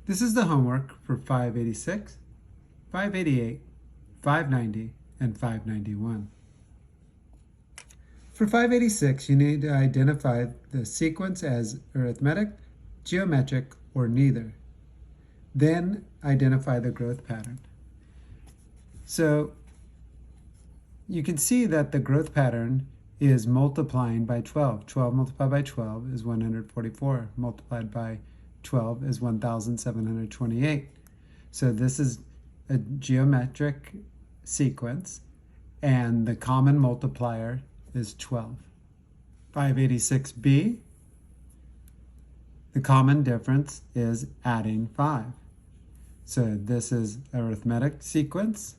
This is the homework for 586, 588, 590, and 591. For 586, you need to identify the sequence as arithmetic, geometric, or neither. Then identify the growth pattern. So you can see that the growth pattern is multiplying by 12. 12 multiplied by 12 is 144. Multiplied by 12 is 1,728. So this is a geometric sequence, and the common multiplier is 12. 586b, the common difference is adding 5. So this is arithmetic sequence,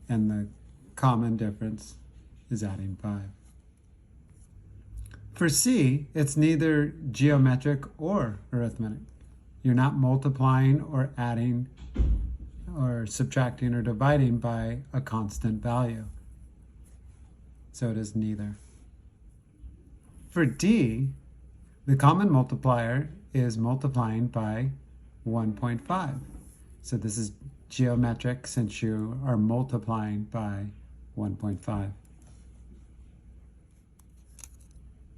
and the common difference is adding 5. For C, it's neither geometric or arithmetic. You're not multiplying or adding or subtracting or dividing by a constant value. So it is neither. For D, the common multiplier is multiplying by 1.5. So this is geometric since you are multiplying by 1.5.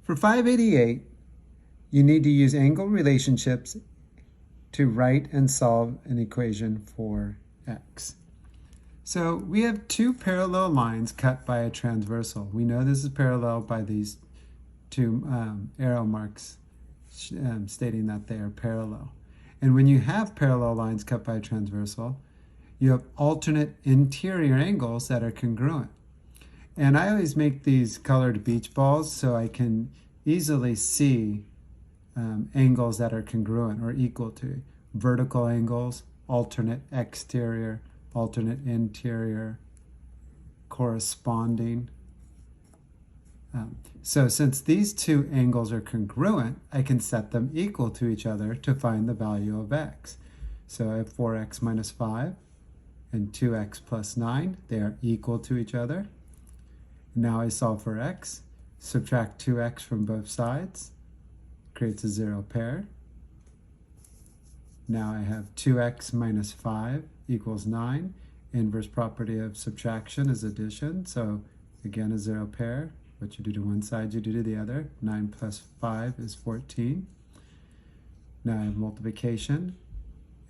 For 588, you need to use angle relationships to write and solve an equation for x. So we have two parallel lines cut by a transversal. We know this is parallel by these two arrow marks stating that they are parallel. And when you have parallel lines cut by a transversal, you have alternate interior angles that are congruent. And I always make these colored beach balls so I can easily see angles that are congruent or equal to vertical angles, alternate exterior, alternate interior, corresponding. So since these two angles are congruent, I can set them equal to each other to find the value of x. So I have 4x minus 5 and 2x plus 9. They are equal to each other. Now I solve for x, subtract 2x from both sides, creates a zero pair. Now I have 2x minus 5 equals 9. Inverse property of subtraction is addition, so again a zero pair. What you do to one side, you do to the other. 9 plus 5 is 14. Now I have multiplication.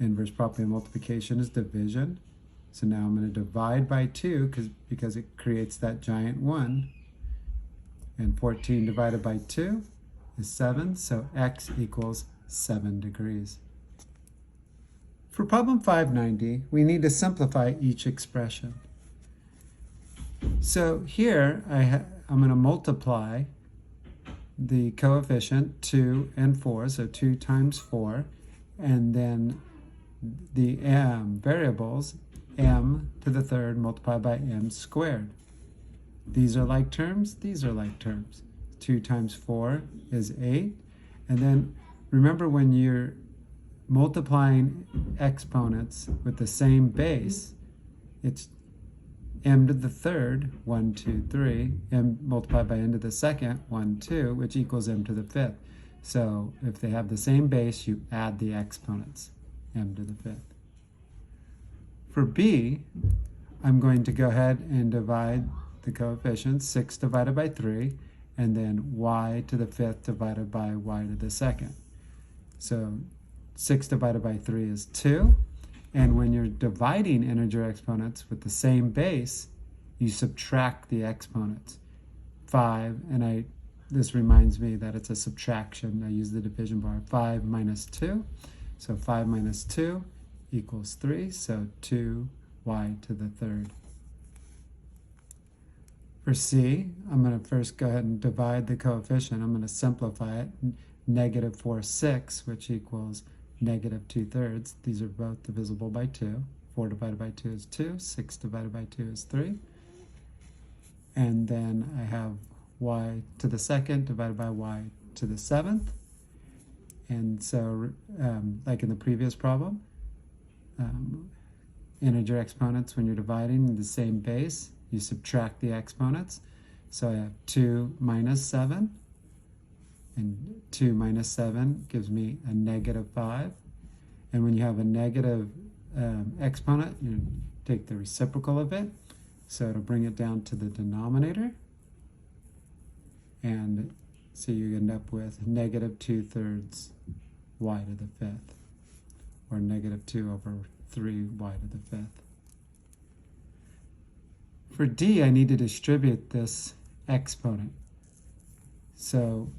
Inverse property of multiplication is division. So now I'm going to divide by 2 because it creates that giant 1. And 14 divided by 2 is 7, so x equals 7 degrees. For problem 590, we need to simplify each expression. So here I'm going to multiply the coefficient 2 and 4, so 2 times 4, and then the variables m to the third multiplied by m squared. These are like terms, these are like terms. 2 times 4 is 8. And then remember, when you're multiplying exponents with the same base, it's m to the third, 1, 2, 3, m multiplied by n to the second, 1, 2, which equals m to the fifth. So if they have the same base, you add the exponents, m to the fifth. For b, I'm going to go ahead and divide the coefficients, 6 divided by 3, and then y to the fifth divided by y to the second. So 6 divided by 3 is 2. And when you're dividing integer exponents with the same base, you subtract the exponents. 5, and this reminds me that it's a subtraction. I use the division bar. 5 minus 2. So 5 minus 2 equals 3, so 2y to the third. For C, I'm going to first go ahead and divide the coefficient. I'm going to simplify it. Negative 4 6, which equals negative 2/3. These are both divisible by 2. 4 divided by 2 is 2. 6 divided by 2 is 3. And then I have y to the second divided by y to the seventh. And so, like in the previous problem, integer exponents, when you're dividing the same base, you subtract the exponents. So I have 2 minus 7, and 2 minus 7 gives me a negative 5. And when you have a negative exponent, you take the reciprocal of it. So it'll bring it down to the denominator. And so you end up with negative 2/3 y to the 5th, or negative 2 over 3 y to the 5th. For d, I need to distribute this exponent. So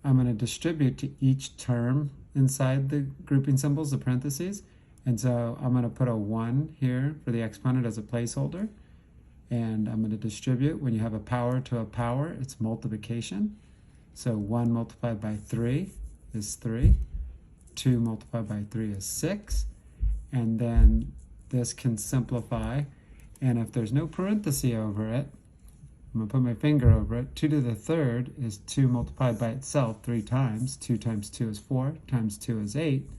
I'm going to distribute to each term inside the grouping symbols, the parentheses. And so I'm going to put a 1 here for the exponent as a placeholder. And I'm going to distribute. When you have a power to a power, it's multiplication. So 1 multiplied by 3 is 3. 2 multiplied by 3 is 6. And then this can simplify. And if there's no parenthesis over it, I'm going to put my finger over it. 2 to the 3rd is 2 multiplied by itself 3 times. 2 times 2 is 4, times 2 is 8,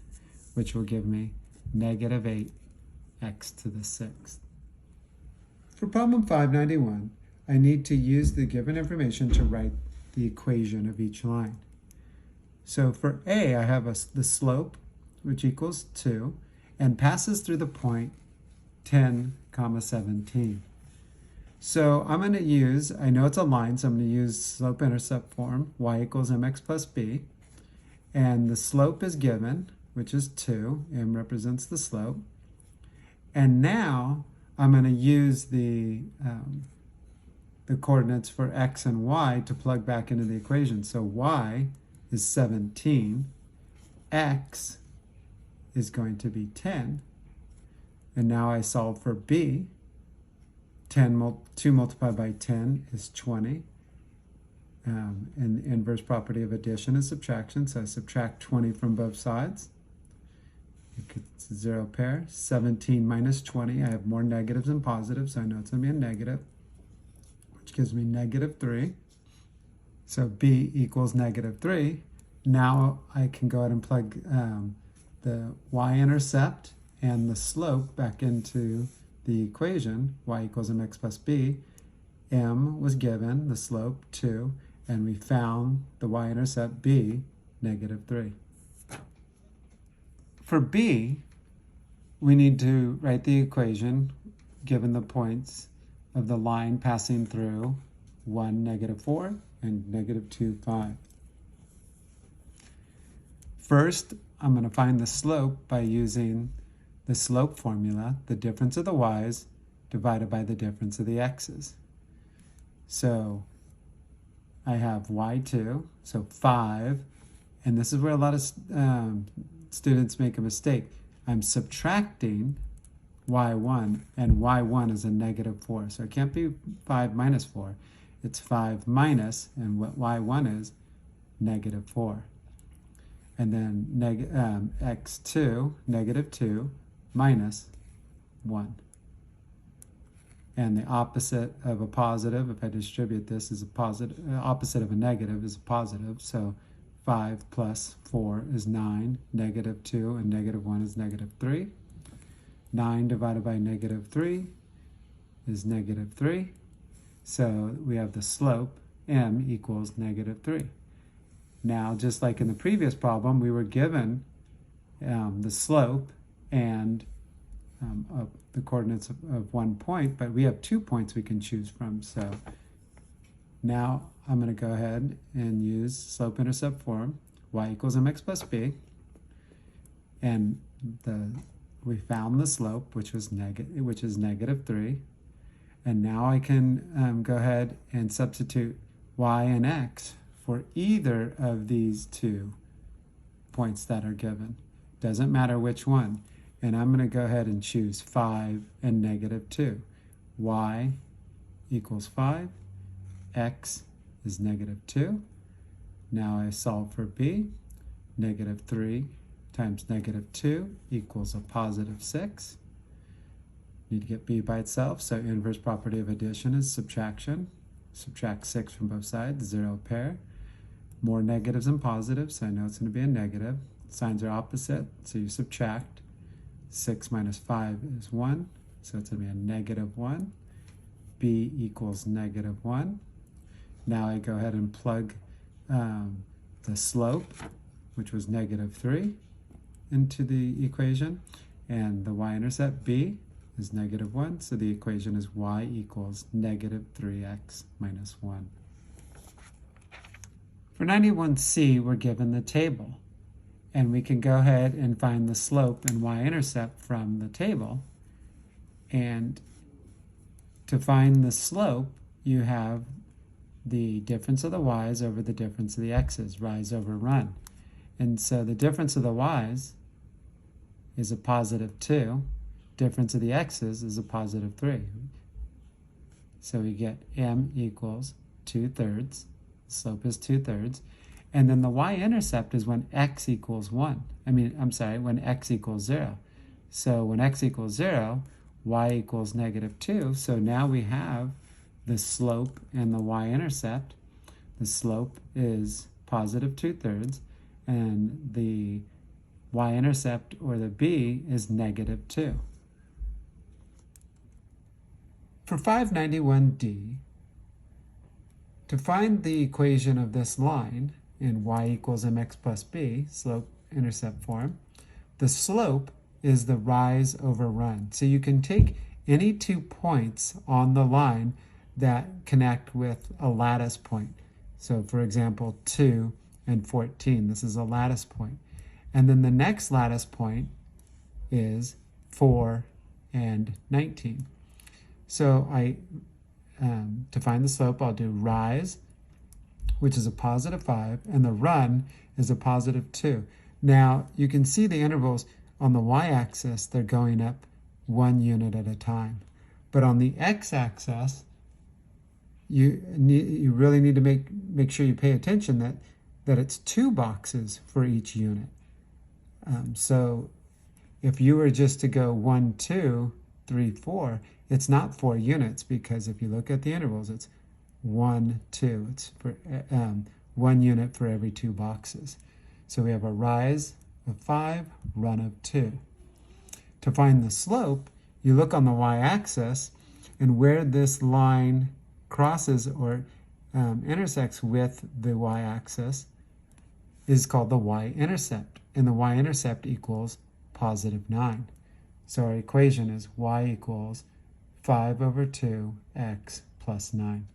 which will give me negative 8x to the 6th. For problem 591, I need to use the given information to write the equation of each line. So for A, I have the slope, which equals 2, and passes through the point 10, 17. So I'm going to use, I know it's a line, so I'm going to use slope intercept form, y equals mx plus b. And the slope is given, which is 2, m represents the slope. And now I'm going to use the coordinates for x and y to plug back into the equation. So y is 17, x is going to be 10. And now I solve for b. 2 multiplied by 10 is 20. And the inverse property of addition is subtraction, so I subtract 20 from both sides. It's a 0 pair. 17 minus 20, I have more negatives than positives, so I know it's going to be a negative, which gives me negative 3. So b equals negative 3. Now I can go ahead and plug the y-intercept and the slope back into the equation, y equals mx plus b. M was given, the slope 2, and we found the y-intercept b, negative 3. For b, we need to write the equation given the points of the line passing through 1, negative 4, and negative 2, 5. First, I'm going to find the slope by using the slope formula, the difference of the y's divided by the difference of the x's. So I have y2, so 5, and this is where a lot of students make a mistake. I'm subtracting y1, and y1 is a negative 4, so it can't be 5 minus 4. It's 5 minus, and what y1 is, negative 4. And then x2, negative 2, minus 1. And the opposite of a positive, if I distribute this, is a positive. Opposite of a negative is a positive. So 5 plus 4 is 9. Negative 2 and negative 1 is negative 3. 9 divided by negative 3 is negative 3. So we have the slope, m equals negative 3. Now, just like in the previous problem, we were given the slope and the coordinates of 1 point, but we have 2 points we can choose from. So now I'm going to go ahead and use slope intercept form, y equals mx plus b, and we found the slope, which is negative 3, and now I can go ahead and substitute y and x for either of these 2 points that are given. Doesn't matter which one. And I'm going to go ahead and choose 5 and negative 2. Y equals 5. X is negative 2. Now I solve for b. Negative 3 times negative 2 equals a positive 6. Need to get b by itself, so inverse property of addition is subtraction. Subtract 6 from both sides, 0 pair. More negatives than positives, so I know it's going to be a negative. Signs are opposite, so you subtract. 6 minus 5 is 1, so it's going to be a negative 1. B equals negative 1. Now I go ahead and plug the slope which was negative 3, into the equation, and the y-intercept b is negative 1, so the equation is y equals negative 3x minus 1. For 91C, we're given the table, and we can go ahead and find the slope and y-intercept from the table. And to find the slope, you have the difference of the y's over the difference of the x's, rise over run. And so the difference of the y's is a positive 2. Difference of the x's is a positive 3. So we get m equals 2/3. Slope is 2/3. And then the y-intercept is when x equals 1. When x equals 0. So when x equals 0, y equals negative 2. So now we have the slope and the y-intercept. The slope is positive 2/3, and the y-intercept, or the b, is negative 2. For 591D, to find the equation of this line in y equals mx plus b, slope-intercept form, the slope is the rise over run. So you can take any 2 points on the line that connect with a lattice point. So for example, 2 and 14, this is a lattice point. And then the next lattice point is 4 and 19. So to find the slope, I'll do rise, which is a positive 5, and the run is a positive 2. Now, you can see the intervals on the y-axis, they're going up 1 unit at a time. But on the x-axis, you really need to make sure you pay attention that it's 2 boxes for each unit. So if you were just to go 1, 2, 3, 4, it's not 4 units, because if you look at the intervals, it's 1, 2. It's for 1 unit for every 2 boxes. So we have a rise of 5, run of 2. To find the slope, you look on the y-axis, and where this line crosses or intersects with the y-axis is called the y-intercept, and the y-intercept equals positive 9. So our equation is y equals 5/2 x plus 9.